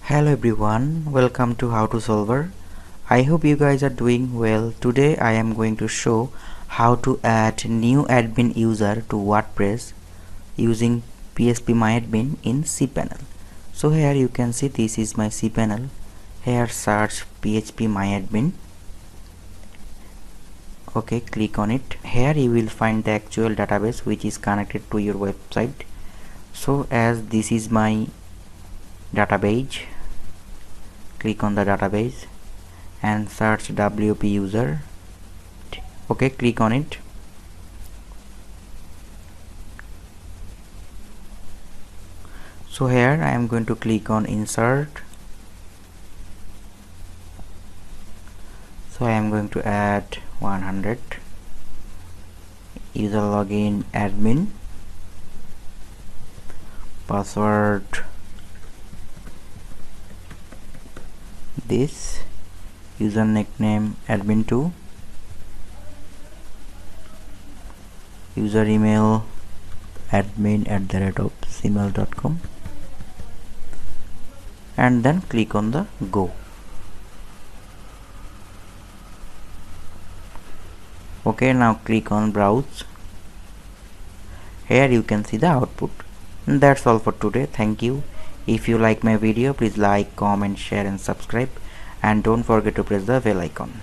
Hello everyone, welcome to How to Solver. I hope you guys are doing well. Today I am going to show how to add new admin user to WordPress using phpMyAdmin in cPanel. So here you can see this is my cPanel. Here search phpMyAdmin. Okay, click on it. Here you will find the actual database which is connected to your website. So as this is my database, click on the database and search WP user. Okay, click on it. So here I am going to click on insert. So I am going to add 100 user login admin, password this, user nickname admin2, user email admin@gmail.com, and then click on the go. Okay, now click on browse. Here you can see the output. And that's all for today. Thank you. If you like my video, please like, comment, share and subscribe, and don't forget to press the bell icon.